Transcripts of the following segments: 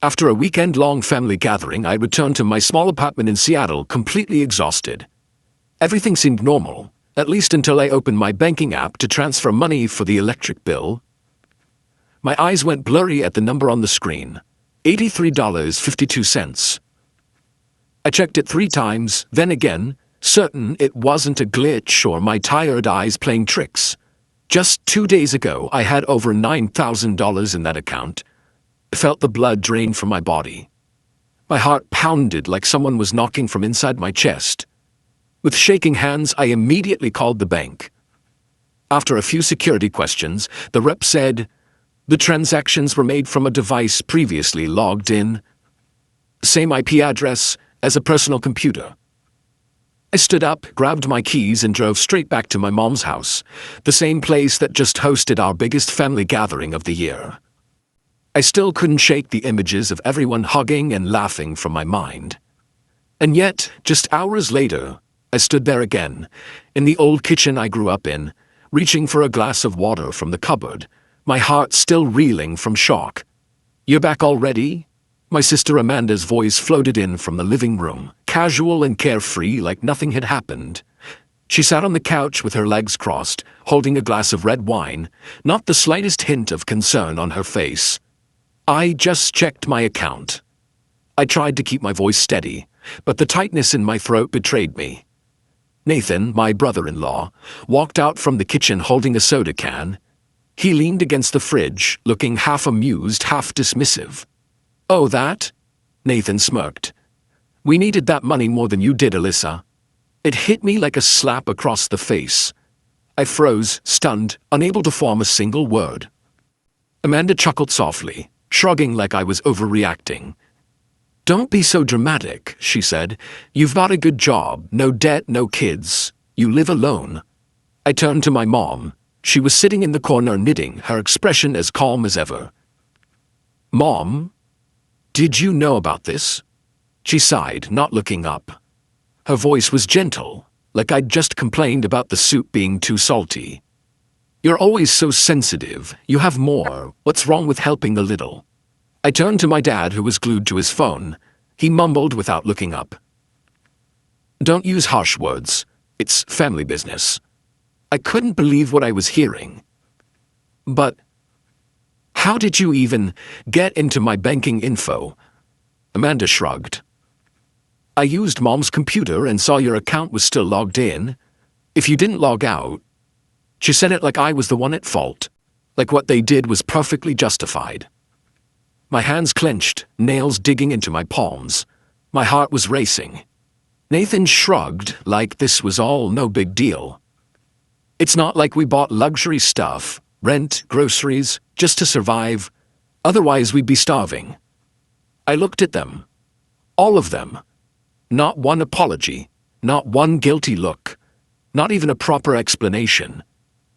After a weekend-long family gathering, I returned to my small apartment in Seattle completely exhausted. Everything seemed normal, at least until I opened my banking app to transfer money for the electric bill. My eyes went blurry at the number on the screen. $83.52. I checked it 3 times, then again, certain it wasn't a glitch or my tired eyes playing tricks. Just 2 days ago, I had over $9,000 in that account. I felt the blood drain from my body. My heart pounded like someone was knocking from inside my chest. With shaking hands, I immediately called the bank. After a few security questions, the rep said, "The transactions were made from a device previously logged in. Same IP address as a personal computer." I stood up, grabbed my keys, and drove straight back to my mom's house, the same place that just hosted our biggest family gathering of the year. I still couldn't shake the images of everyone hugging and laughing from my mind. And yet, just hours later, I stood there again, in the old kitchen I grew up in, reaching for a glass of water from the cupboard, my heart still reeling from shock. "You're back already?" My sister Amanda's voice floated in from the living room, casual and carefree like nothing had happened. She sat on the couch with her legs crossed, holding a glass of red wine, not the slightest hint of concern on her face. "I just checked my account." I tried to keep my voice steady, but the tightness in my throat betrayed me. Nathan, my brother-in-law, walked out from the kitchen holding a soda can. He leaned against the fridge, looking half amused, half dismissive. "Oh, that?" Nathan smirked. "We needed that money more than you did, Alyssa." It hit me like a slap across the face. I froze, stunned, unable to form a single word. Amanda chuckled softly, shrugging like I was overreacting. "Don't be so dramatic," she said. "You've got a good job, no debt, no kids. You live alone." I turned to my mom. She was sitting in the corner knitting, her expression as calm as ever. "Mom, did you know about this?" She sighed, not looking up. Her voice was gentle, like I'd just complained about the soup being too salty. "You're always so sensitive. You have more. What's wrong with helping a little?" I turned to my dad, who was glued to his phone. He mumbled without looking up. "Don't use harsh words. It's family business." I couldn't believe what I was hearing. "But how did you even get into my banking info?" Amanda shrugged. "I used Mom's computer and saw your account was still logged in. If you didn't log out..." She said it like I was the one at fault, like what they did was perfectly justified. My hands clenched, nails digging into my palms. My heart was racing. Nathan shrugged like this was all no big deal. "It's not like we bought luxury stuff, rent, groceries, just to survive. Otherwise we'd be starving." I looked at them. All of them. Not one apology, not one guilty look, not even a proper explanation.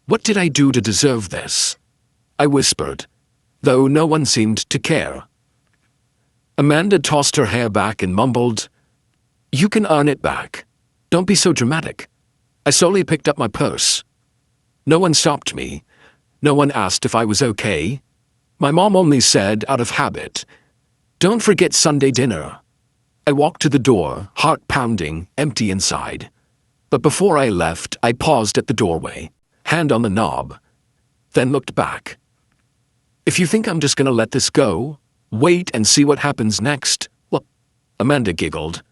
What did I do to deserve this? I whispered, though no one seemed to care. Amanda tossed her hair back and mumbled, "You can earn it back. Don't be so dramatic." I slowly picked up my purse. No one stopped me. No one asked if I was okay. My mom only said, out of habit, "Don't forget Sunday dinner." I walked to the door, heart pounding, empty inside. But before I left, I paused at the doorway, hand on the knob, then looked back. "If you think I'm just gonna let this go, wait and see what happens next." "Well," Amanda giggled.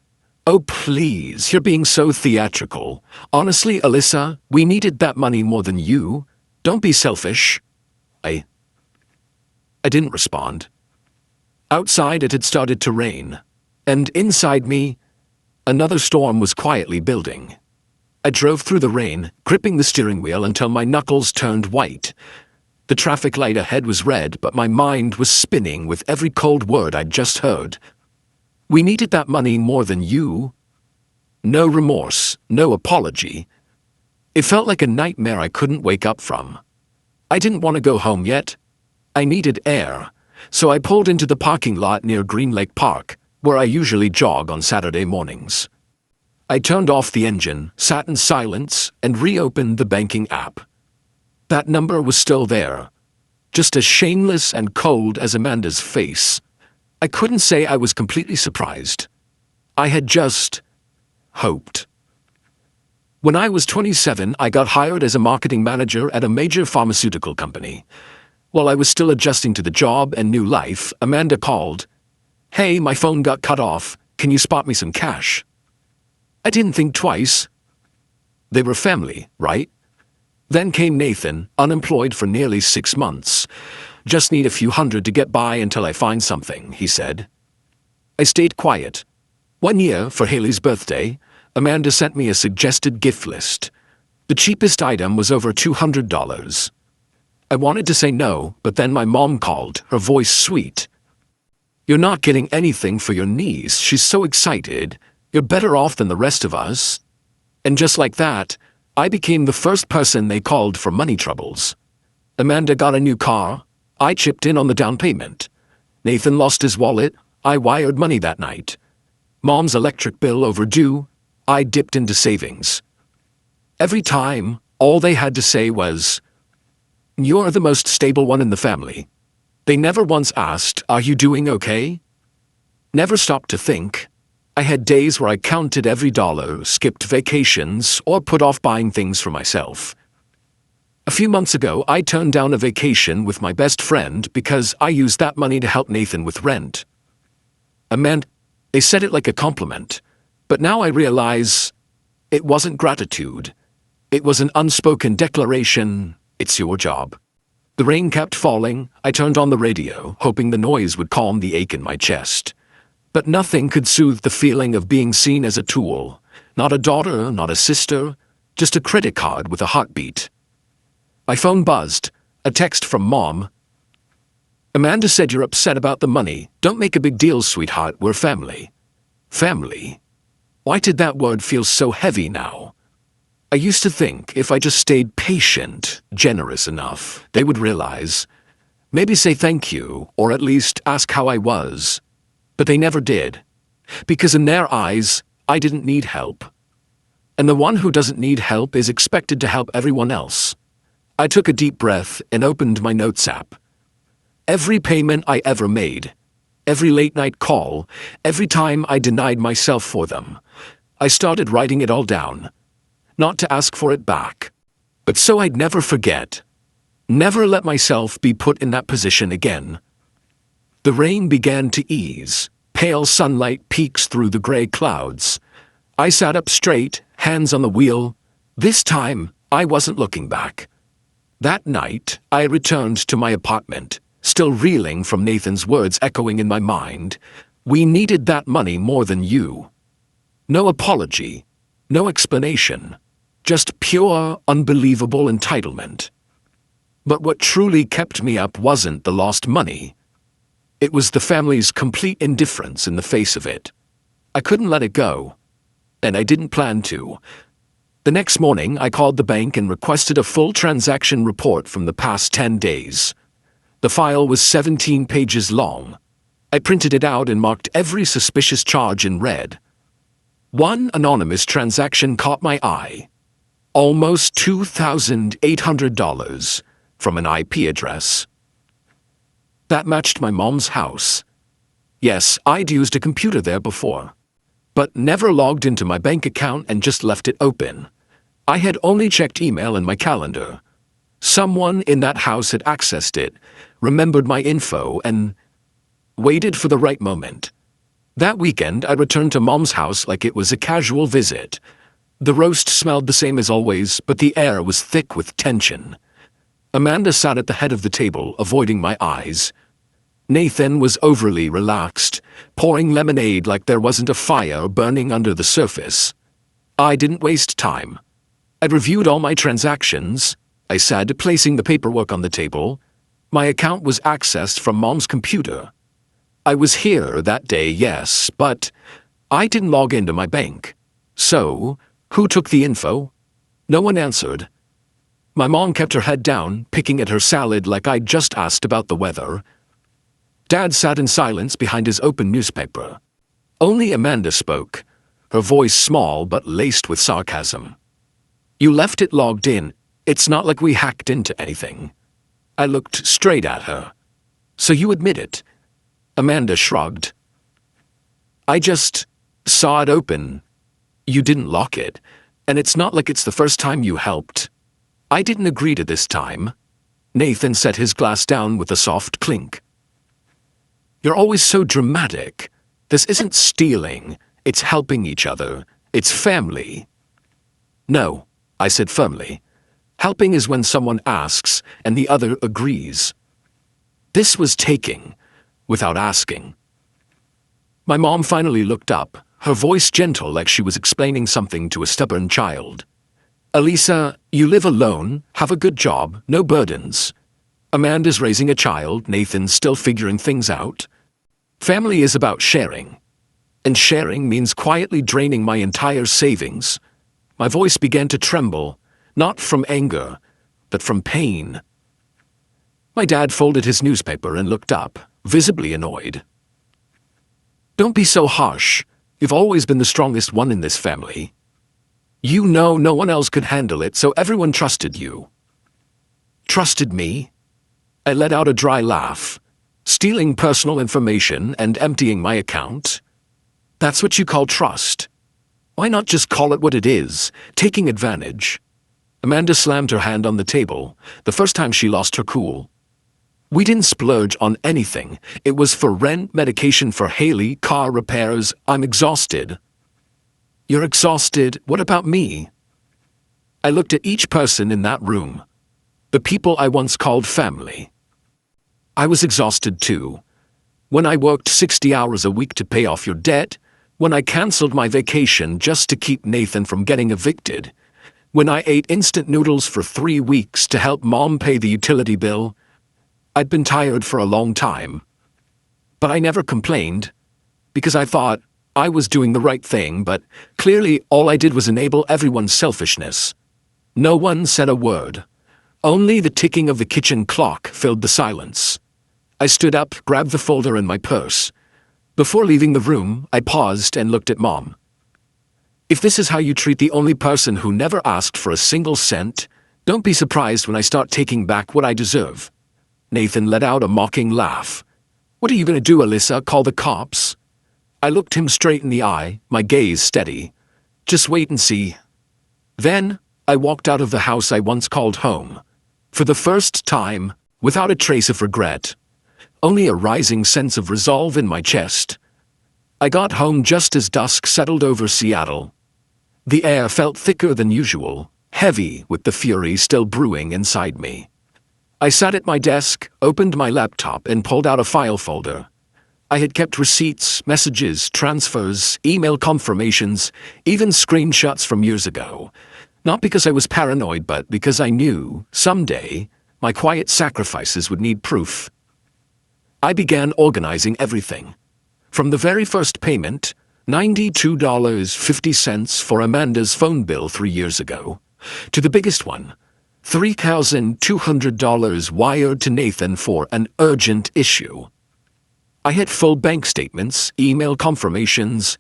"Oh please, you're being so theatrical. Honestly, Alyssa, we needed that money more than you. Don't be selfish." I didn't respond. Outside it had started to rain, and inside me, another storm was quietly building. I drove through the rain, gripping the steering wheel until my knuckles turned white. The traffic light ahead was red, but my mind was spinning with every cold word I'd just heard. We needed that money more than you. No remorse, no apology. It felt like a nightmare I couldn't wake up from. I didn't want to go home yet. I needed air, so I pulled into the parking lot near Green Lake Park, where I usually jog on Saturday mornings. I turned off the engine, sat in silence, and reopened the banking app. That number was still there, just as shameless and cold as Amanda's face. I couldn't say I was completely surprised. I had just hoped. When I was 27, I got hired as a marketing manager at a major pharmaceutical company. While I was still adjusting to the job and new life, Amanda called. "Hey, my phone got cut off. Can you spot me some cash?" I didn't think twice. They were family, right? Then came Nathan, unemployed for nearly 6 months. "Just need a few hundred to get by until I find something," he said. I stayed quiet. One year, for Haley's birthday, Amanda sent me a suggested gift list. The cheapest item was over $200. I wanted to say no, but then my mom called, her voice sweet. "You're not getting anything for your niece. She's so excited. You're better off than the rest of us." And just like that, I became the first person they called for money troubles. Amanda got a new car. I chipped in on the down payment. Nathan lost his wallet. I wired money that night. Mom's electric bill overdue. I dipped into savings. Every time, all they had to say was, "You're the most stable one in the family." They never once asked, "Are you doing okay?" Never stopped to think. I had days where I counted every dollar, skipped vacations, or put off buying things for myself. A few months ago, I turned down a vacation with my best friend because I used that money to help Nathan with rent. Amanda, they said it like a compliment, but now I realize it wasn't gratitude. It was an unspoken declaration, "It's your job." The rain kept falling. I turned on the radio, hoping the noise would calm the ache in my chest. But nothing could soothe the feeling of being seen as a tool. Not a daughter, not a sister, just a credit card with a heartbeat. My phone buzzed. A text from Mom. "Amanda said you're upset about the money. Don't make a big deal, sweetheart. We're family." Family? Why did that word feel so heavy now? I used to think if I just stayed patient, generous enough, they would realize. Maybe say thank you, or at least ask how I was. But they never did. Because in their eyes, I didn't need help. And the one who doesn't need help is expected to help everyone else. I took a deep breath and opened my notes app. Every payment I ever made, every late-night call, every time I denied myself for them, I started writing it all down. Not to ask for it back, but so I'd never forget. Never let myself be put in that position again. The rain began to ease. Pale sunlight peeks through the gray clouds. I sat up straight, hands on the wheel. This time, I wasn't looking back. That night, I returned to my apartment, still reeling from Nathan's words echoing in my mind. "We needed that money more than you." No apology, no explanation, just pure, unbelievable entitlement. But what truly kept me up wasn't the lost money. It was the family's complete indifference in the face of it. I couldn't let it go, and I didn't plan to. The next morning, I called the bank and requested a full transaction report from the past 10 days. The file was 17 pages long. I printed it out and marked every suspicious charge in red. One anonymous transaction caught my eye. Almost $2,800 from an IP address. That matched my mom's house. Yes, I'd used a computer there before, but never logged into my bank account and just left it open. I had only checked email and my calendar. Someone in that house had accessed it, remembered my info, and waited for the right moment. That weekend, I returned to Mom's house like it was a casual visit. The roast smelled the same as always, but the air was thick with tension. Amanda sat at the head of the table, avoiding my eyes. Nathan was overly relaxed, pouring lemonade like there wasn't a fire burning under the surface. I didn't waste time. I reviewed all my transactions, I said, placing the paperwork on the table. My account was accessed from Mom's computer. I was here that day, yes, but I didn't log into my bank. So, who took the info? No one answered. My mom kept her head down, picking at her salad like I'd just asked about the weather. Dad sat in silence behind his open newspaper. Only Amanda spoke, her voice small but laced with sarcasm. "You left it logged in. It's not like we hacked into anything." I looked straight at her. "So you admit it? Amanda shrugged. I just saw it open. You didn't lock it, and it's not like it's the first time you helped. I didn't agree to this time. Nathan set his glass down with a soft clink. You're always so dramatic. This isn't stealing. It's helping each other. It's family. No, I said firmly. Helping is when someone asks and the other agrees. This was taking, without asking. My mom finally looked up, her voice gentle like she was explaining something to a stubborn child. Elisa, you live alone, have a good job, no burdens. Amanda's raising a child, Nathan's still figuring things out. Family is about sharing. And sharing means quietly draining my entire savings. My voice began to tremble, not from anger, but from pain. My dad folded his newspaper and looked up, visibly annoyed. Don't be so harsh. You've always been the strongest one in this family. You know no one else could handle it, so everyone trusted you. Trusted me? I let out a dry laugh. Stealing personal information and emptying my account? That's what you call trust. Why not just call it what it is, taking advantage? Amanda slammed her hand on the table, the first time she lost her cool. We didn't splurge on anything. It was for rent, medication for Haley, car repairs. I'm exhausted. You're exhausted. What about me? I looked at each person in that room. The people I once called family. I was exhausted too. When I worked 60 hours a week to pay off your debt, when I canceled my vacation just to keep Nathan from getting evicted, when I ate instant noodles for 3 weeks to help Mom pay the utility bill, I'd been tired for a long time. But I never complained, because I thought I was doing the right thing, but clearly all I did was enable everyone's selfishness. No one said a word. Only the ticking of the kitchen clock filled the silence. I stood up, grabbed the folder in my purse. Before leaving the room, I paused and looked at Mom. If this is how you treat the only person who never asked for a single cent, don't be surprised when I start taking back what I deserve. Nathan let out a mocking laugh. What are you going to do, Alyssa? Call the cops? I looked him straight in the eye, my gaze steady. Just wait and see. Then, I walked out of the house I once called home. For the first time, without a trace of regret. Only a rising sense of resolve in my chest. I got home just as dusk settled over Seattle. The air felt thicker than usual, heavy with the fury still brewing inside me. I sat at my desk, opened my laptop, and pulled out a file folder. I had kept receipts, messages, transfers, email confirmations, even screenshots from years ago. Not because I was paranoid, but because I knew, someday, my quiet sacrifices would need proof. I began organizing everything. From the very first payment, $92.50 for Amanda's phone bill 3 years ago, to the biggest one, $3,200 wired to Nathan for an urgent issue. I had full bank statements, email confirmations.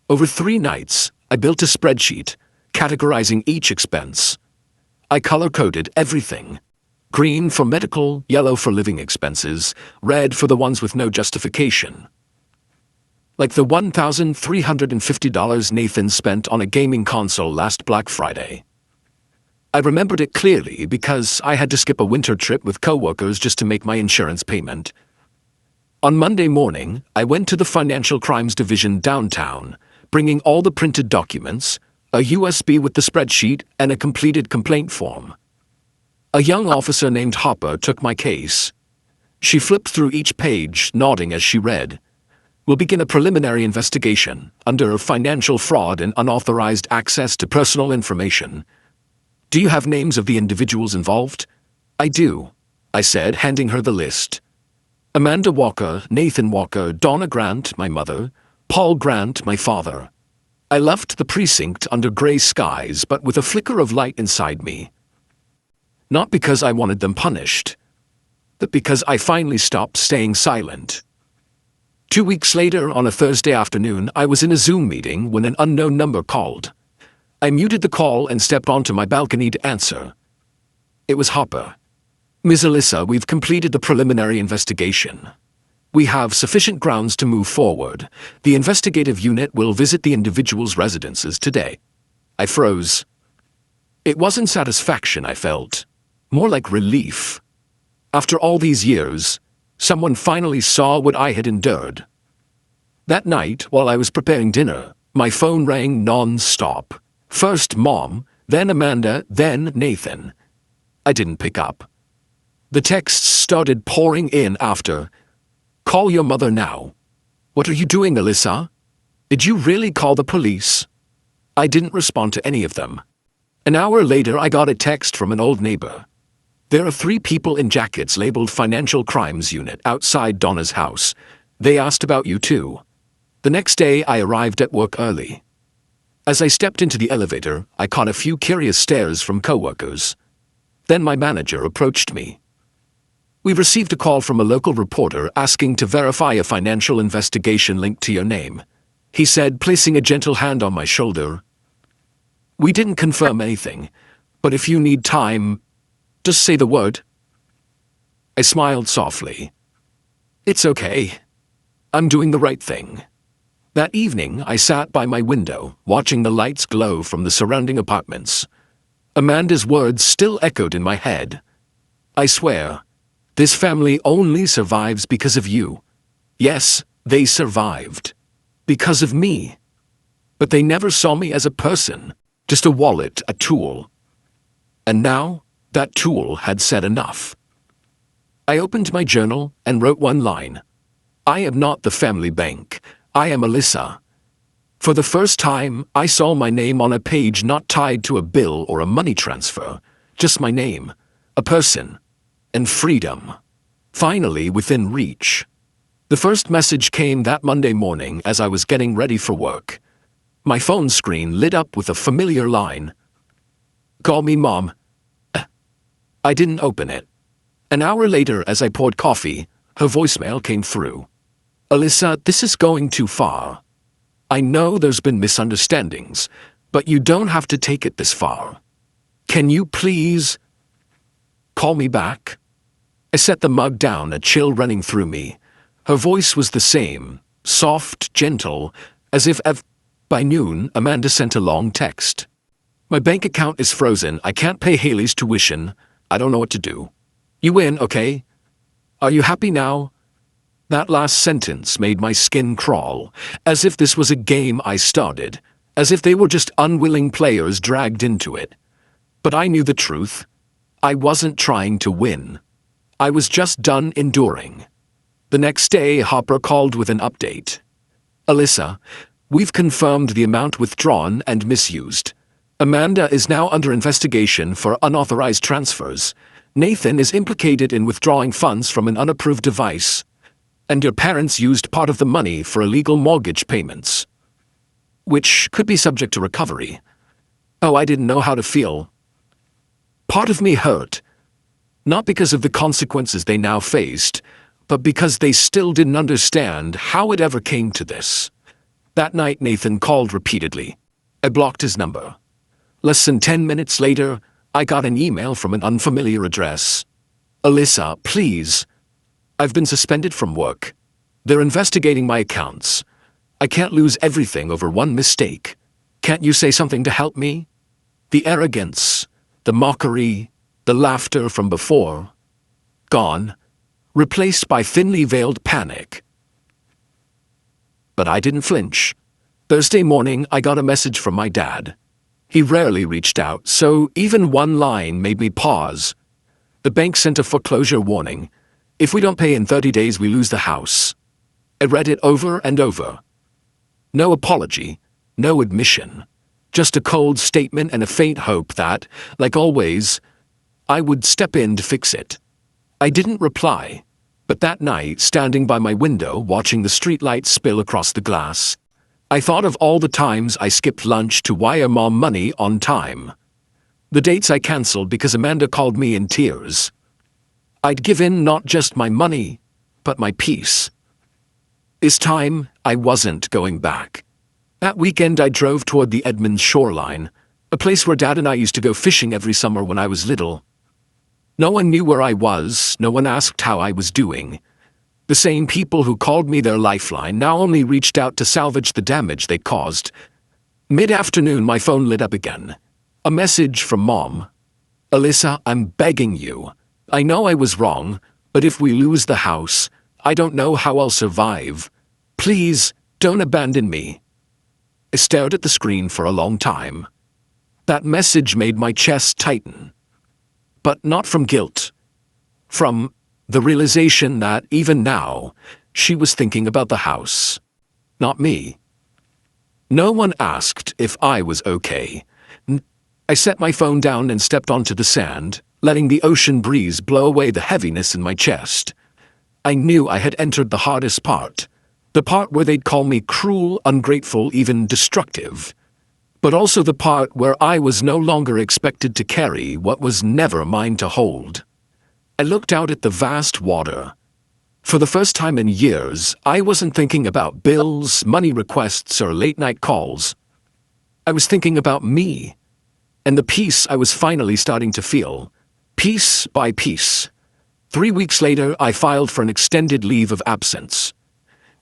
Over 3 nights, I built a spreadsheet, categorizing each expense. I color-coded everything. Green for medical, yellow for living expenses, red for the ones with no justification. Like the $1,350 Nathan spent on a gaming console last Black Friday. I remembered it clearly because I had to skip a winter trip with coworkers just to make my insurance payment. On Monday morning, I went to the Financial Crimes Division downtown, bringing all the printed documents, a USB with the spreadsheet, and a completed complaint form. A young officer named Hopper took my case. She flipped through each page, nodding as she read. We'll begin a preliminary investigation under financial fraud and unauthorized access to personal information. Do you have names of the individuals involved? I do, I said, handing her the list. Amanda Walker, Nathan Walker, Donna Grant, my mother, Paul Grant, my father. I left the precinct under gray skies, but with a flicker of light inside me. Not because I wanted them punished, but because I finally stopped staying silent. 2 weeks later, on a Thursday afternoon, I was in a Zoom meeting when an unknown number called. I muted the call and stepped onto my balcony to answer. It was Hopper. Ms. Alyssa, we've completed the preliminary investigation. We have sufficient grounds to move forward. The investigative unit will visit the individual's residences today. I froze. It wasn't satisfaction I felt, more like relief. After all these years, someone finally saw what I had endured. That night, while I was preparing dinner, my phone rang non-stop. First Mom, then Amanda, then Nathan. I didn't pick up. The texts started pouring in after, "Call your mother now." "What are you doing, Alyssa? Did you really call the police?" I didn't respond to any of them. An hour later, I got a text from an old neighbor. "There are 3 people in jackets labeled Financial Crimes Unit outside Donna's house. They asked about you too." The next day, I arrived at work early. As I stepped into the elevator, I caught a few curious stares from coworkers. Then my manager approached me. "We received a call from a local reporter asking to verify a financial investigation linked to your name," he said, placing a gentle hand on my shoulder. "We didn't confirm anything, but if you need time, just say the word." I smiled softly. "It's okay. I'm doing the right thing." That evening, I sat by my window, watching the lights glow from the surrounding apartments. Amanda's words still echoed in my head. "I swear, this family only survives because of you." Yes, they survived. Because of me. But they never saw me as a person, just a wallet, a tool. And now, that tool had said enough. I opened my journal and wrote one line. "I am not the family bank. I am Alyssa." For the first time, I saw my name on a page not tied to a bill or a money transfer, just my name, a person, and freedom. Finally within reach. The first message came that Monday morning as I was getting ready for work. My phone screen lit up with a familiar line. "Call me Mom." I didn't open it. An hour later, as I poured coffee, her voicemail came through. "Alyssa, this is going too far. I know there's been misunderstandings, but you don't have to take it this far. Can you please call me back?" I set the mug down, a chill running through me. Her voice was the same, soft, gentle, as if by noon, Amanda sent a long text. "My bank account is frozen. I can't pay Haley's tuition. I don't know what to do. You win, okay? Are you happy now?" That last sentence made my skin crawl, as if this was a game I started, as if they were just unwilling players dragged into it. But I knew the truth. I wasn't trying to win. I was just done enduring. The next day, Hopper called with an update. "Alyssa, we've confirmed the amount withdrawn and misused. Amanda is now under investigation for unauthorized transfers. Nathan is implicated in withdrawing funds from an unapproved device. And your parents used part of the money for illegal mortgage payments, which could be subject to recovery." Oh, I didn't know how to feel. Part of me hurt, not because of the consequences they now faced, but because they still didn't understand how it ever came to this. That night, Nathan called repeatedly. I blocked his number. Less than 10 minutes later, I got an email from an unfamiliar address. "Alyssa, please. I've been suspended from work. They're investigating my accounts. I can't lose everything over one mistake. Can't you say something to help me?" The arrogance, the mockery, the laughter from before. Gone. Replaced by thinly veiled panic. But I didn't flinch. Thursday morning, I got a message from my dad. He rarely reached out, so even one line made me pause. The bank sent a foreclosure warning. If we don't pay in 30 days, we lose the house. I read it over and over. No apology, no admission. Just a cold statement and a faint hope that, like always, I would step in to fix it. I didn't reply, but that night, standing by my window watching the streetlights spill across the glass, I thought of all the times I skipped lunch to wire Mom money on time. The dates I canceled because Amanda called me in tears. I'd given not just my money, but my peace. This time, I wasn't going back. That weekend, I drove toward the Edmonds shoreline, a place where Dad and I used to go fishing every summer when I was little. No one knew where I was, no one asked how I was doing. The same people who called me their lifeline now only reached out to salvage the damage they caused. Mid-afternoon, my phone lit up again. A message from Mom. "Alyssa, I'm begging you. I know I was wrong, but if we lose the house, I don't know how I'll survive. Please, don't abandon me." I stared at the screen for a long time. That message made my chest tighten. But not from guilt. From the realization that, even now, she was thinking about the house. Not me. No one asked if I was okay. I set my phone down and stepped onto the sand, letting the ocean breeze blow away the heaviness in my chest. I knew I had entered the hardest part. The part where they'd call me cruel, ungrateful, even destructive. But also the part where I was no longer expected to carry what was never mine to hold. I looked out at the vast water. For the first time in years, I wasn't thinking about bills, money requests, or late-night calls. I was thinking about me, and the peace I was finally starting to feel, piece by piece. 3 weeks later, I filed for an extended leave of absence.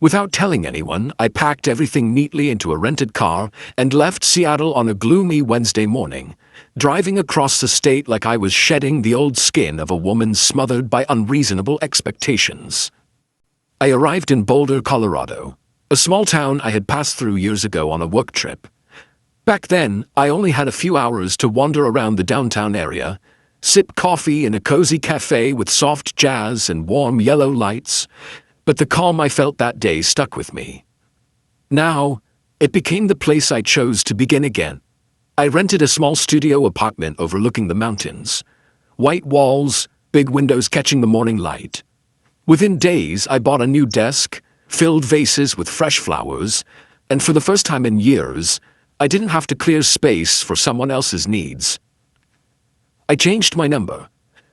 Without telling anyone, I packed everything neatly into a rented car and left Seattle on a gloomy Wednesday morning, driving across the state like I was shedding the old skin of a woman smothered by unreasonable expectations. I arrived in Boulder, Colorado, a small town I had passed through years ago on a work trip. Back then, I only had a few hours to wander around the downtown area, sip coffee in a cozy cafe with soft jazz and warm yellow lights, but the calm I felt that day stuck with me. Now, it became the place I chose to begin again. I rented a small studio apartment overlooking the mountains. White walls, big windows catching the morning light. Within days, I bought a new desk, filled vases with fresh flowers, and for the first time in years, I didn't have to clear space for someone else's needs. I changed my number,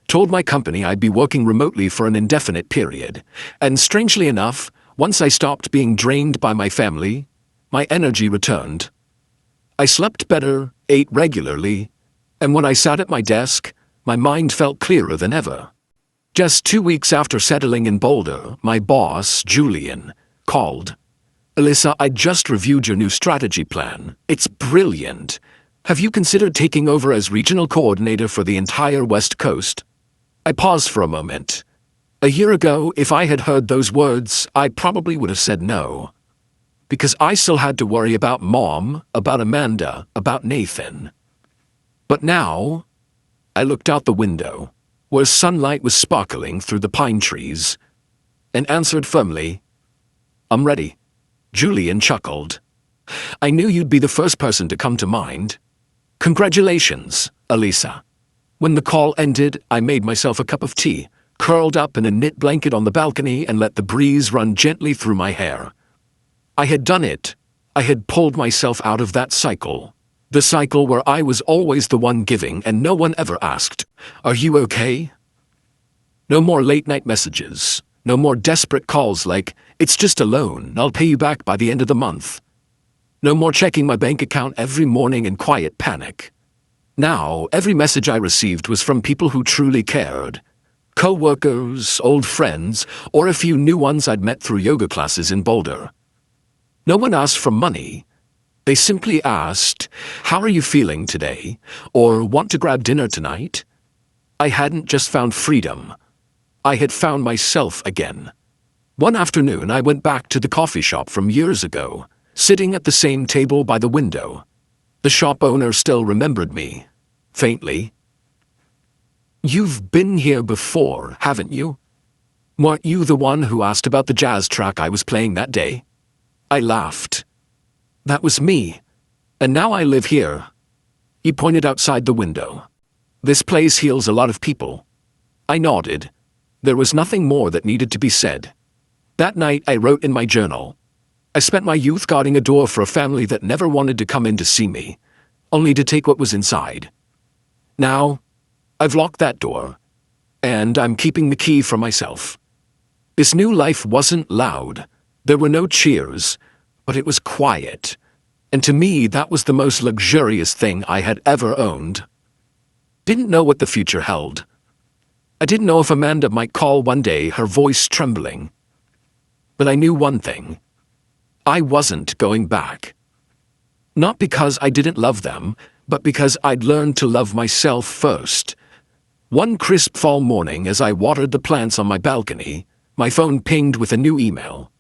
told my company I'd be working remotely for an indefinite period, and strangely enough, once I stopped being drained by my family, my energy returned. I slept better, ate regularly, and when I sat at my desk, my mind felt clearer than ever. Just 2 weeks after settling in Boulder, my boss, Julian, called. "Alyssa, I just reviewed your new strategy plan. It's brilliant. Have you considered taking over as regional coordinator for the entire West Coast?" I paused for a moment. A year ago, if I had heard those words, I probably would have said no. Because I still had to worry about Mom, about Amanda, about Nathan. But now, I looked out the window, where sunlight was sparkling through the pine trees, and answered firmly, "I'm ready." Julian chuckled. "I knew you'd be the first person to come to mind. Congratulations, Alyssa." When the call ended, I made myself a cup of tea, curled up in a knit blanket on the balcony, and let the breeze run gently through my hair. I had done it. I had pulled myself out of that cycle. The cycle where I was always the one giving and no one ever asked, "Are you okay?" No more late-night messages. No more desperate calls like, "It's just a loan, I'll pay you back by the end of the month." No more checking my bank account every morning in quiet panic. Now, every message I received was from people who truly cared. Co-workers, old friends, or a few new ones I'd met through yoga classes in Boulder. No one asked for money. They simply asked, "How are you feeling today?" or "Want to grab dinner tonight?" I hadn't just found freedom. I had found myself again. One afternoon, I went back to the coffee shop from years ago, sitting at the same table by the window. The shop owner still remembered me, faintly. "You've been here before, haven't you? Weren't you the one who asked about the jazz track I was playing that day?" I laughed. "That was me. And now I live here." He pointed outside the window. "This place heals a lot of people." I nodded. There was nothing more that needed to be said. That night, I wrote in my journal. I spent my youth guarding a door for a family that never wanted to come in to see me, only to take what was inside. Now, I've locked that door, and I'm keeping the key for myself. This new life wasn't loud. There were no cheers, but it was quiet. And to me, that was the most luxurious thing I had ever owned. Didn't know what the future held. I didn't know if Amanda might call one day, her voice trembling. But I knew one thing. I wasn't going back. Not because I didn't love them, but because I'd learned to love myself first. One crisp fall morning, as I watered the plants on my balcony, my phone pinged with a new email.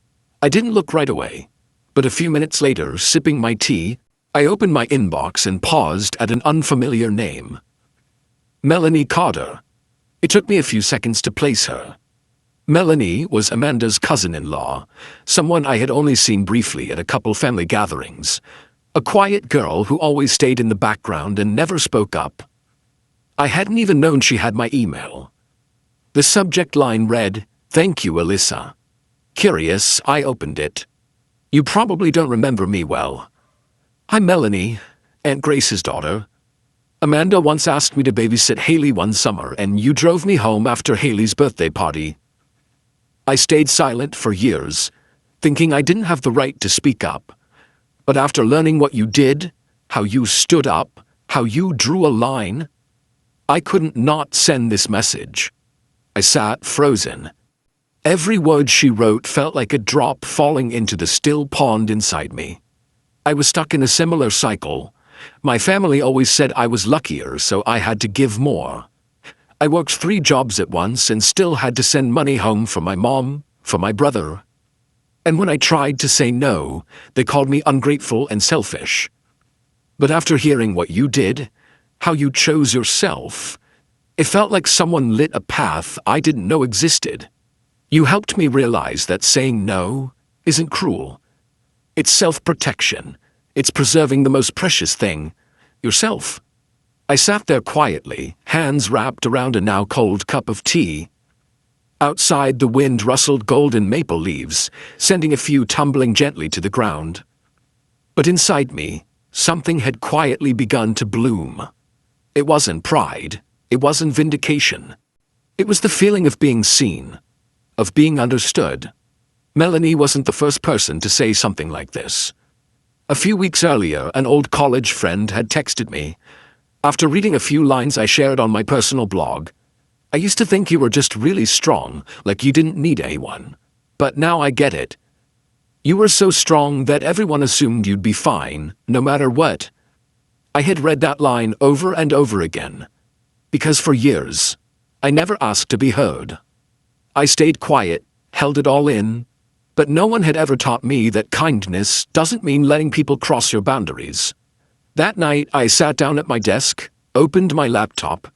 I didn't look right away, but a few minutes later, sipping my tea, I opened my inbox and paused at an unfamiliar name. Melanie Carter. It took me a few seconds to place her. Melanie was Amanda's cousin-in-law, someone I had only seen briefly at a couple family gatherings. A quiet girl who always stayed in the background and never spoke up. I hadn't even known she had my email. The subject line read, "Thank you, Alyssa." Curious, I opened it. "You probably don't remember me well. I'm Melanie, Aunt Grace's daughter. Amanda once asked me to babysit Haley one summer, and you drove me home after Haley's birthday party." I stayed silent for years, thinking I didn't have the right to speak up. But after learning what you did, how you stood up, how you drew a line, I couldn't not send this message. I sat frozen. Every word she wrote felt like a drop falling into the still pond inside me. I was stuck in a similar cycle. My family always said I was luckier, so I had to give more. I worked 3 jobs at once and still had to send money home for my mom, for my brother. And when I tried to say no, they called me ungrateful and selfish. But after hearing what you did, how you chose yourself, it felt like someone lit a path I didn't know existed. You helped me realize that saying no isn't cruel. It's self-protection. It's preserving the most precious thing, yourself. I sat there quietly, hands wrapped around a now cold cup of tea. Outside, the wind rustled golden maple leaves, sending a few tumbling gently to the ground. But inside me, something had quietly begun to bloom. It wasn't pride. It wasn't vindication. It was the feeling of being seen, of being understood. Melanie wasn't the first person to say something like this. A few weeks earlier, an old college friend had texted me. After reading a few lines I shared on my personal blog, "I used to think you were just really strong, like you didn't need anyone. But now I get it. You were so strong that everyone assumed you'd be fine, no matter what." I had read that line over and over again. Because for years, I never asked to be heard. I stayed quiet, held it all in, but no one had ever taught me that kindness doesn't mean letting people cross your boundaries. That night, I sat down at my desk, opened my laptop,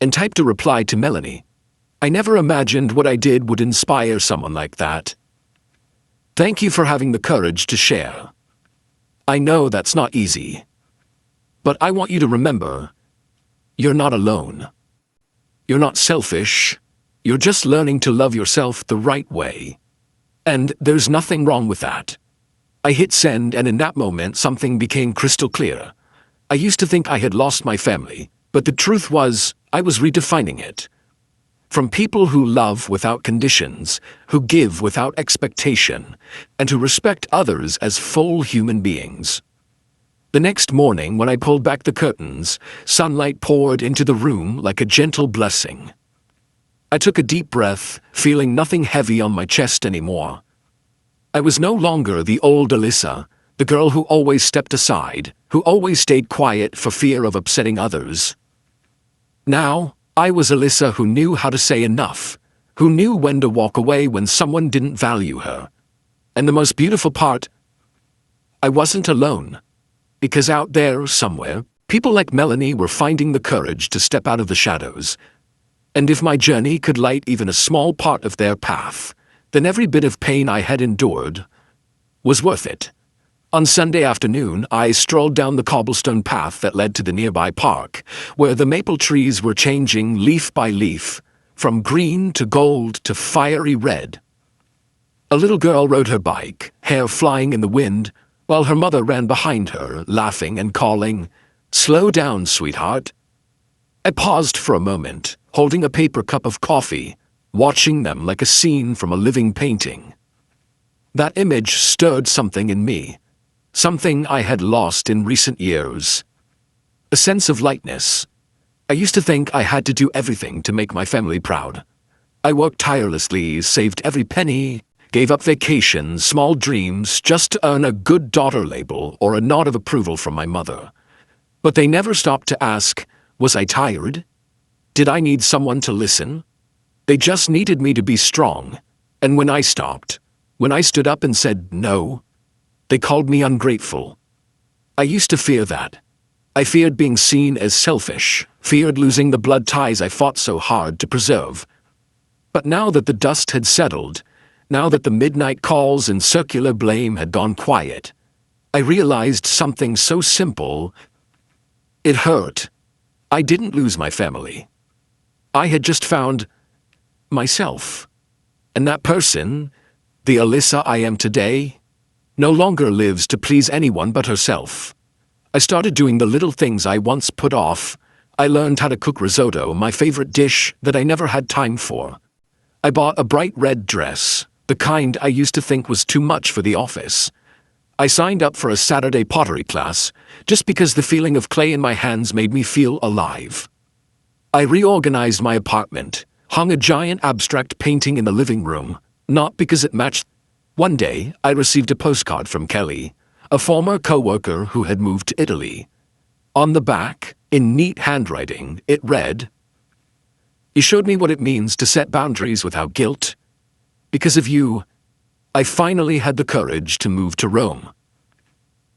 and typed a reply to Melanie. I never imagined what I did would inspire someone like that. "Thank you for having the courage to share. I know that's not easy. But I want you to remember, you're not alone. You're not selfish. You're just learning to love yourself the right way. And there's nothing wrong with that." I hit send, and in that moment something became crystal clear. I used to think I had lost my family, but the truth was, I was redefining it. From people who love without conditions, who give without expectation, and who respect others as full human beings. The next morning, when I pulled back the curtains, sunlight poured into the room like a gentle blessing. I took a deep breath, feeling nothing heavy on my chest anymore. I was no longer the old Alyssa, the girl who always stepped aside, who always stayed quiet for fear of upsetting others. Now, I was Alyssa who knew how to say enough, who knew when to walk away when someone didn't value her. And the most beautiful part, I wasn't alone. Because out there, somewhere, people like Melanie were finding the courage to step out of the shadows. And if my journey could light even a small part of their path, then every bit of pain I had endured was worth it. On Sunday afternoon, I strolled down the cobblestone path that led to the nearby park, where the maple trees were changing leaf by leaf, from green to gold to fiery red. A little girl rode her bike, hair flying in the wind, while her mother ran behind her, laughing and calling, "Slow down, sweetheart." I paused for a moment, holding a paper cup of coffee, watching them like a scene from a living painting. That image stirred something in me, something I had lost in recent years. A sense of lightness. I used to think I had to do everything to make my family proud. I worked tirelessly, saved every penny, gave up vacations, small dreams, just to earn a good daughter label or a nod of approval from my mother. But they never stopped to ask, was I tired? Did I need someone to listen? They just needed me to be strong. And when I stopped, when I stood up and said no, they called me ungrateful. I used to fear that. I feared being seen as selfish, feared losing the blood ties I fought so hard to preserve. But now that the dust had settled, now that the midnight calls and circular blame had gone quiet, I realized something so simple. It hurt. I didn't lose my family. I had just found myself. And that person, the Alyssa I am today, no longer lives to please anyone but herself. I started doing the little things I once put off. I learned how to cook risotto, my favorite dish that I never had time for. I bought a bright red dress, the kind I used to think was too much for the office. I signed up for a Saturday pottery class, just because the feeling of clay in my hands made me feel alive. I reorganized my apartment, hung a giant abstract painting in the living room, not because it matched. One day, I received a postcard from Kelly, a former co-worker who had moved to Italy. On the back, in neat handwriting, it read, "You showed me what it means to set boundaries without guilt. Because of you, I finally had the courage to move to Rome.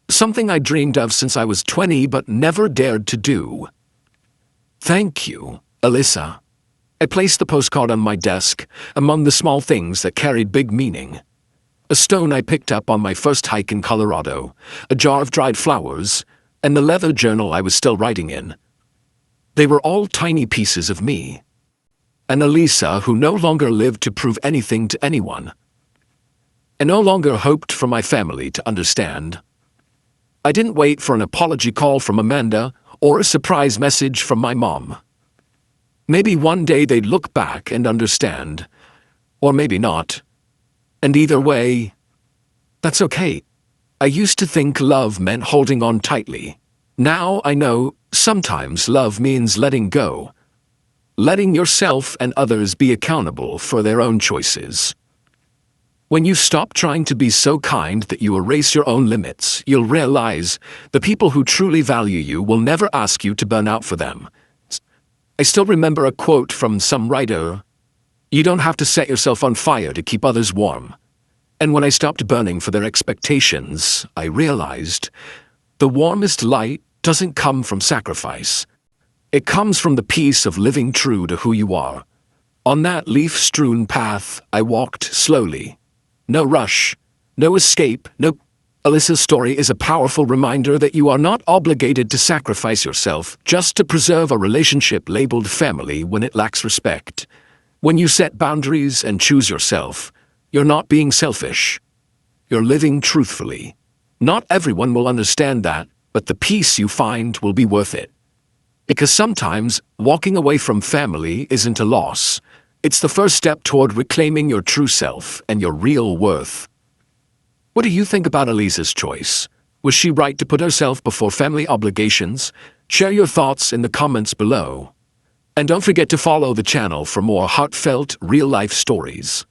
Something I dreamed of since I was 20 but never dared to do. Thank you, Alyssa." I placed the postcard on my desk, among the small things that carried big meaning. A stone I picked up on my first hike in Colorado, a jar of dried flowers, and the leather journal I was still writing in. They were all tiny pieces of me. An Alyssa who no longer lived to prove anything to anyone. And no longer hoped for my family to understand. I didn't wait for an apology call from Amanda or a surprise message from my mom. Maybe one day they'd look back and understand. Or maybe not. And either way, that's okay. I used to think love meant holding on tightly. Now I know sometimes love means letting go. Letting yourself and others be accountable for their own choices. When you stop trying to be so kind that you erase your own limits, you'll realize the people who truly value you will never ask you to burn out for them. I still remember a quote from some writer, "You don't have to set yourself on fire to keep others warm." And when I stopped burning for their expectations, I realized the warmest light doesn't come from sacrifice. It comes from the peace of living true to who you are. On that leaf-strewn path, I walked slowly. No rush, no escape, no... Alyssa's story is a powerful reminder that you are not obligated to sacrifice yourself just to preserve a relationship labeled family when it lacks respect. When you set boundaries and choose yourself, you're not being selfish. You're living truthfully. Not everyone will understand that, but the peace you find will be worth it. Because sometimes, walking away from family isn't a loss. It's the first step toward reclaiming your true self and your real worth. What do you think about Alyssa's choice? Was she right to put herself before family obligations? Share your thoughts in the comments below. And don't forget to follow the channel for more heartfelt, real-life stories.